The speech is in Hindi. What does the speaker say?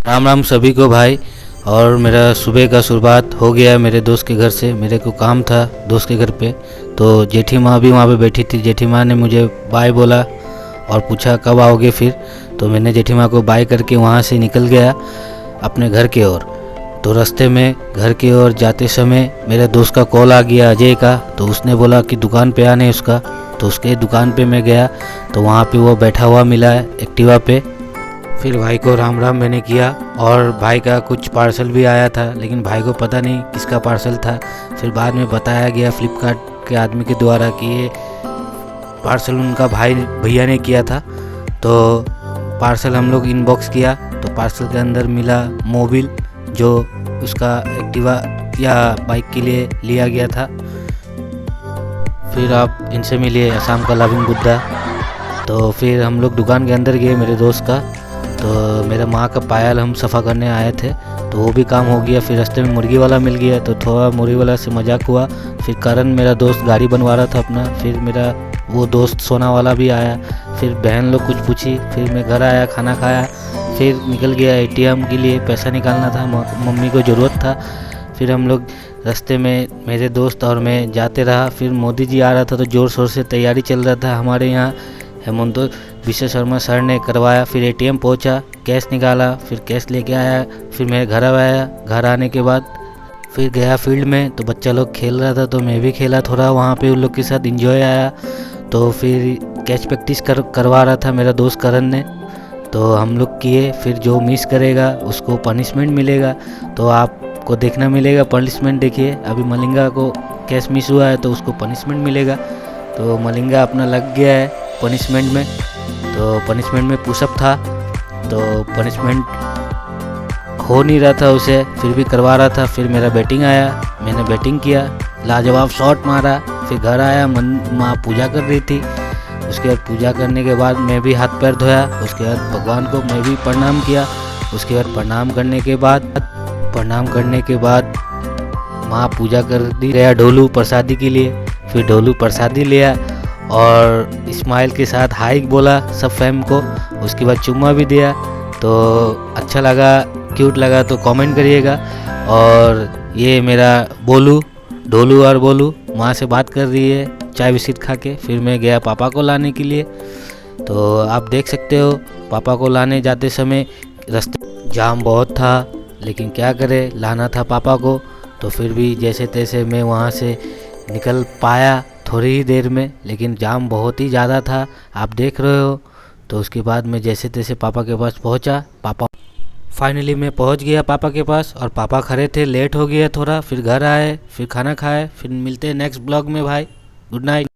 राम राम सभी को भाई। और मेरा सुबह का शुरुआत हो गया मेरे दोस्त के घर से। मेरे को काम था दोस्त के घर पे, तो जेठी माँ भी वहाँ पे बैठी थी। जेठी माँ ने मुझे बाय बोला और पूछा कब आओगे फिर। तो मैंने जेठी माँ को बाय करके वहाँ से निकल गया अपने घर की ओर। तो रास्ते में घर की ओर जाते समय मेरे दोस्त का कॉल आ गया, अजय का। तो उसने बोला कि दुकान पे आने उसका। तो उसके दुकान पे मैं गया तो वहाँ पे वो बैठा हुआ मिला एक्टिवा पे। फिर भाई को राम राम मैंने किया और भाई का कुछ पार्सल भी आया था, लेकिन भाई को पता नहीं किसका पार्सल था। फिर बाद में बताया गया फ्लिपकार्ट के आदमी के द्वारा कि ये पार्सल उनका भैया ने किया था। तो पार्सल हम लोग इनबॉक्स किया तो पार्सल के अंदर मिला मोबिल, जो उसका एक्टिवा या बाइक के लिए लिया गया था। फिर आप इनसे मिलिए, असम का लविंग बुद्धा। तो फिर हम लोग दुकान के अंदर गए मेरे दोस्त का। तो मेरे माँ का पायल हम सफ़ा करने आए थे, तो वो भी काम हो गया। फिर रास्ते में मुर्गी वाला मिल गया तो थोड़ा मुर्गी वाला से मजाक हुआ। फिर करण मेरा दोस्त गाड़ी बनवा रहा था अपना। फिर मेरा वो दोस्त सोना वाला भी आया। फिर बहन लोग कुछ पूछी। फिर मैं घर आया, खाना खाया, फिर निकल गया एटीएम के लिए। पैसा निकालना था, मम्मी को ज़रूरत था। फिर हम लोग रास्ते में मेरे दोस्त और मैं जाते रहा। फिर मोदी जी आ रहा था तो ज़ोर शोर से तैयारी चल रहा था हमारे यहाँ। हेमंत विश्व शर्मा सर ने करवाया। फिर एटीएम पहुंचा, कैश निकाला, फिर कैश लेके आया। फिर मैं घर आया। घर आने के बाद फिर गया फील्ड में, तो बच्चा लोग खेल रहा था तो मैं भी खेला थोड़ा वहाँ पे उन लोग के साथ, एंजॉय आया। तो फिर कैच प्रैक्टिस करवा रहा था मेरा दोस्त करण ने, तो हम लोग किए। फिर जो मिस करेगा उसको पनिशमेंट मिलेगा, तो आपको देखना मिलेगा पनिशमेंट। देखिए अभी मलिंगा को कैच मिस हुआ है तो उसको पनिशमेंट मिलेगा। तो मलिंगा अपना लग गया है पनिशमेंट में। तो पनिशमेंट में पुशअप था, तो पनिशमेंट हो नहीं रहा था उसे, फिर भी करवा रहा था। फिर मेरा बैटिंग आया, मैंने बैटिंग किया, लाजवाब शॉट मारा। फिर घर आया, माँ पूजा कर रही थी। उसके बाद पूजा करने के बाद मैं भी हाथ पैर धोया। उसके बाद भगवान को मैं भी प्रणाम किया। उसके बाद प्रणाम करने के बाद माँ पूजा कर दी। गया ढोलू प्रसादी के लिए। फिर ढोलू प्रसादी लिया और स्माइल के साथ हाई बोला सब फैम को। उसके बाद चुम्मा भी दिया। तो अच्छा लगा, क्यूट लगा तो कमेंट करिएगा। और ये मेरा बोलू, ढोलू और बोलू माँ से बात कर रही है चाय बिस्किट खा के। फिर मैं गया पापा को लाने के लिए। तो आप देख सकते हो पापा को लाने जाते समय रास्ते जाम बहुत था, लेकिन क्या करे, लाना था पापा को। तो फिर भी जैसे तैसे मैं वहाँ से निकल पाया थोड़ी ही देर में, लेकिन जाम बहुत ही ज़्यादा था, आप देख रहे हो। तो उसके बाद मैं जैसे तैसे पापा के पास पहुँचा। फाइनली मैं पहुँच गया पापा के पास, और पापा खड़े थे, लेट हो गया थोड़ा। फिर घर आए, फिर खाना खाए। फिर मिलते हैं नेक्स्ट ब्लॉग में भाई। Good night.